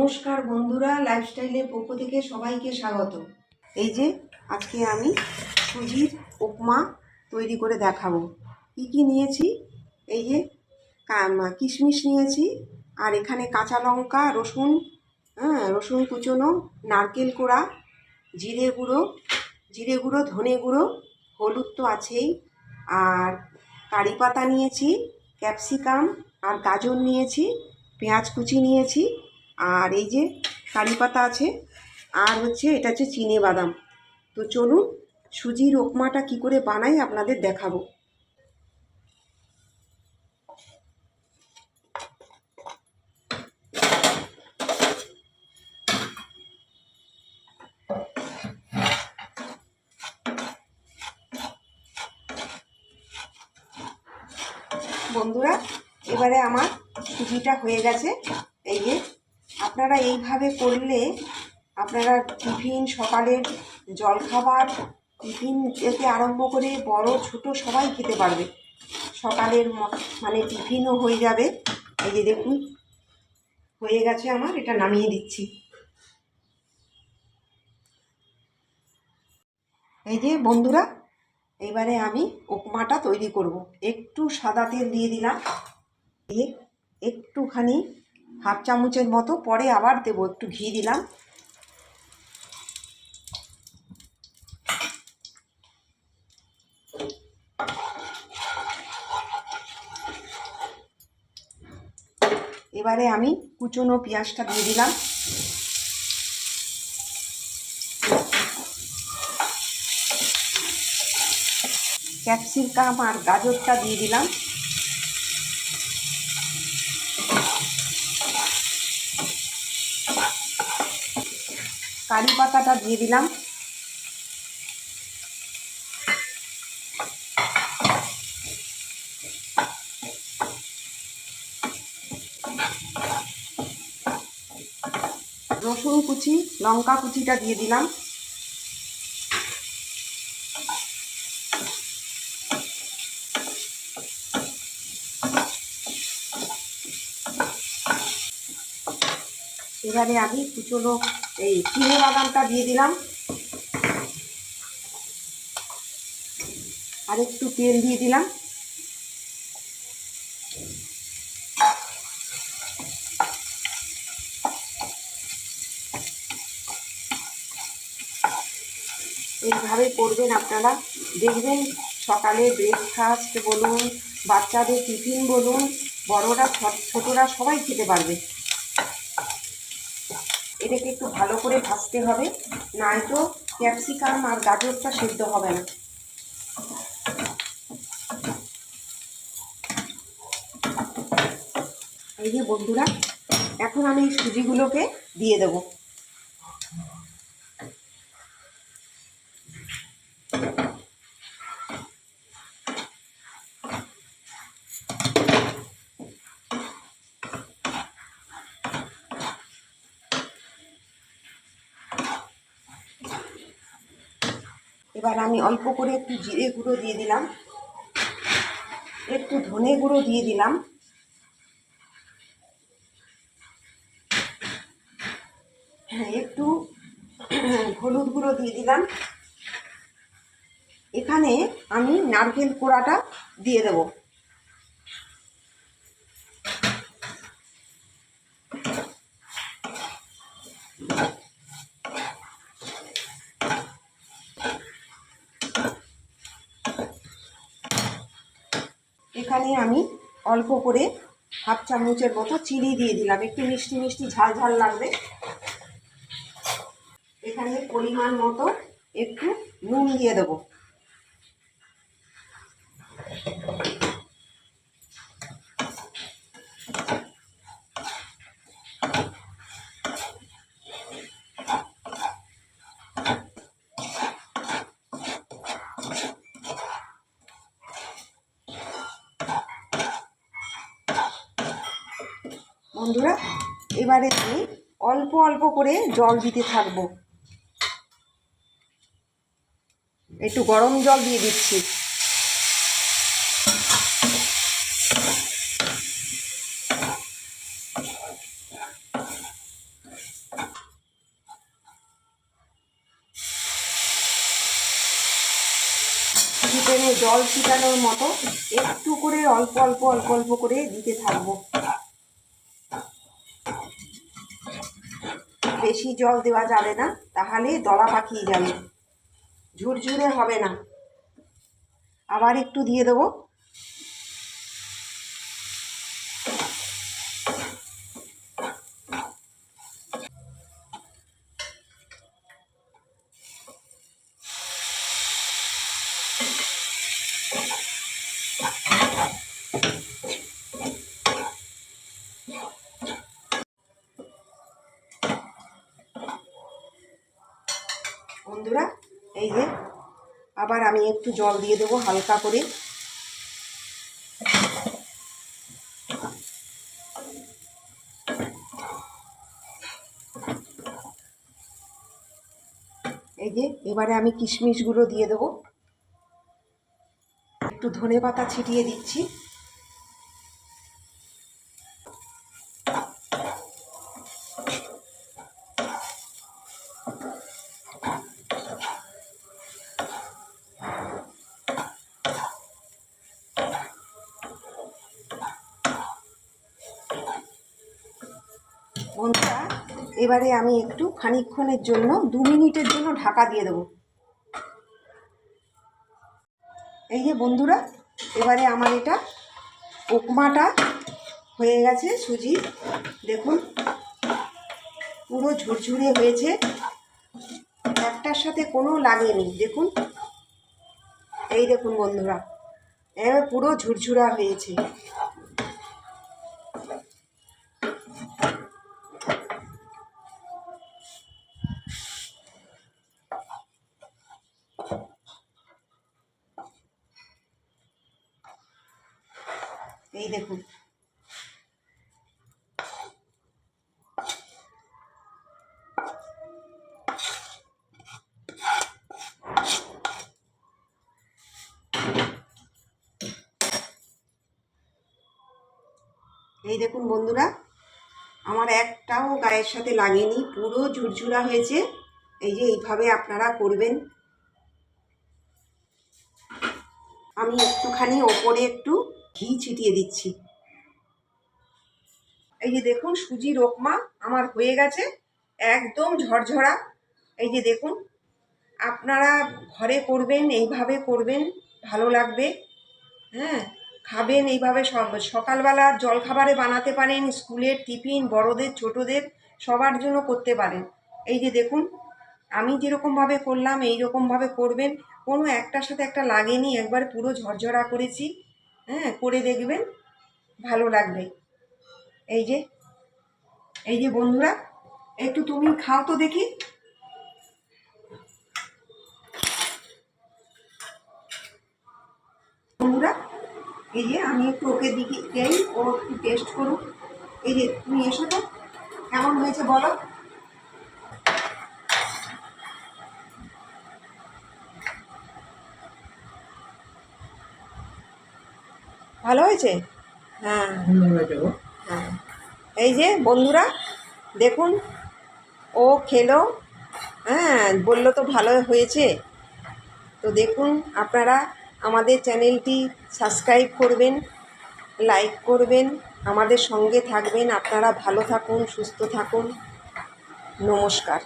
নমস্কার বন্ধুরা, লাইফস্টাইলের পক্ষ থেকে সবাইকে স্বাগত। এই যে আজকে আমি সুজির উপমা তৈরি করে দেখাবো। কি কি নিয়েছি, এই যে কিশমিশ নিয়েছি, আর এখানে কাঁচা লঙ্কা, রসুন, রসুন কুচোনো, নারকেল কোড়া, জিরে গুঁড়ো, ধনে গুঁড়ো, হলুদ তো আছেই, আর কারি পাতা নিয়েছি, ক্যাপসিকাম আর গাজর নিয়েছি, পেঁয়াজ কুচি নিয়েছি, আর এই যে কারি পাতা আছে, আর এটা হচ্ছে চিনে বাদাম। তো চলুন সুজির উপমাটা কি করে বানাই আপনাদের দেখাবো। বন্ধুরা, এবারে আমার সুজিটা হয়ে গেছে। এই যে আপনারা এইভাবে করলে আপনারা টিফিন, সকালের জলখাবার, টিফিন থেকে আরম্ভ করে বড় ছোট সবাই খেতে পারবে। সকালের মানে টিফিনও হয়ে যাবে। এই যে দেখুন হয়ে গেছে আমার, এটা নামিয়ে দিচ্ছি। এই যে বন্ধুরা, এবারে আমি উপমাটা তৈরি করব। একটু সাদা তেল দিয়ে দিলাম, দিয়ে একটুখানি হাফ চামচের মতো, পরে আবার দেবো, একটু ঘি দিলাম। এবারে আমি কুচনো পেঁয়াজটা দিয়ে দিলাম, ক্যাপসিকাম আর গাজরটা দিয়ে দিলাম, কারি পাতাটা দিয়ে দিলাম, রসুন কুচি, লঙ্কা কুচিটা দিয়ে দিলাম, এবারে আমি কুচনো এই চিনে বাদামটা দিয়ে দিলাম, আর একটু তেল দিয়ে দিলাম, এইভাবে করবেন আপনারা, দেখবেন সকালে ব্রেকফাস্ট বলুন, বাচ্চাদের টিফিন বলুন, বড়রা ছোটরা সবাই খেতে পারবে। এটাকে একটু ভালো করে ভাজতে হবে, নয়তো ক্যাপসিকাম আর গাজরটা সেদ্ধ হবে না। এই যে বন্ধুরা, এখন আমি এই সুজিগুলোকে দিয়ে দেব। এবার আমি অল্প করে একটু জিরে গুঁড়ো দিয়ে দিলাম, একটু ধনে গুঁড়ো দিয়ে দিলাম, একটু হলুদ গুঁড়ো দিয়ে দিলাম। এখানে আমি নারকেল কোড়াটা দিয়ে দেব। এখানে আমি অল্প করে হাফ চামচের মতো চিনি দিয়ে দিলাম, একটু মিষ্টি মিষ্টি ঝাল ঝাল লাগবে। এখানে পরিমাণ মতো একটু নুন দিয়ে দেবো। বন্ধুরা, এবারে আমি অল্প অল্প করে জল দিতে থাকবো, একটু গরম জল দিয়ে দিচ্ছি। জল ছিটানোর মতো একটু করে অল্প অল্প অল্প অল্প করে দিতে থাকবো। বেশি জল দেওয়া যাবে না, তাহলে দলা পাকিয়ে যাবে, ঝুরঝুরে হবে না। আবার একটু দিয়ে দেবো। বন্ধুরা, এই যে আবার আমি একটু জল দিয়ে দেবো হালকা করে। এই যে এবারে আমি কিশমিশগুলো দিয়ে দেবো, একটু ধনেপাতা ছিটিয়ে দিচ্ছি। বন্ধুরা, এবারে আমি একটু খানিকক্ষণের জন্য 2 মিনিটের জন্য ঢাকা দিয়ে দেবো। এই যে বন্ধুরা, এবারে আমার এটা উপমাটা হয়ে গেছে সুজি। দেখুন পুরো ঝুরঝুরে হয়েছে, একটার সাথে কোনো লাগেনি। দেখুন, এই দেখুন বন্ধুরা, এবার পুরো ঝুরঝুরা হয়েছে। এই দেখুন, এই দেখুন বন্ধুরা, আমার একটাও গায়ের সাথে লাগেনি, পুরো ঝুরঝুরা হয়েছে। এই যে এইভাবে আপনারা করবেন। আমি একটুখানি ওপরে একটু ঘি ছিটিয়ে দিচ্ছি। এই যে দেখুন, সুজির উপমা আমার হয়ে গেছে, একদম ঝরঝরা। এই যে দেখুন, আপনারা ঘরে করবেন, এইভাবে করবেন, ভালো লাগবে। হ্যাঁ, খাবেন এইভাবে। সকালবেলা জলখাবারে বানাতে পারেন, স্কুলের টিফিন, বড়দের ছোটদের সবার জন্য করতে পারেন। এই যে দেখুন, আমি যেরকমভাবে করলাম এই রকমভাবে করবেন, কোনো একটার সাথে একটা লাগেনি, একবার পুরো ঝরঝরা করেছি। হ্যাঁ, করে দেখবেন, ভালো লাগবে। এই যে এই যে বন্ধুরা, একটু তুমি খাও তো দেখি। বন্ধুরা, এই যে আমি একটু ওকে দিকে দেই, ও একটু টেস্ট করুক। এই যে তুমি এসো তো, কেমন হয়েছে বলো। ভালো হয়েছে? হ্যাঁ হ্যাঁ, এই যে বন্ধুরা দেখুন, ও খেলো, হ্যাঁ, বললো তো ভালো হয়েছে। তো দেখুন, আপনারা আমাদের চ্যানেলটি সাবস্ক্রাইব করবেন, লাইক করবেন, আমাদের সঙ্গে থাকবেন। আপনারা ভালো থাকুন, সুস্থ থাকুন। নমস্কার।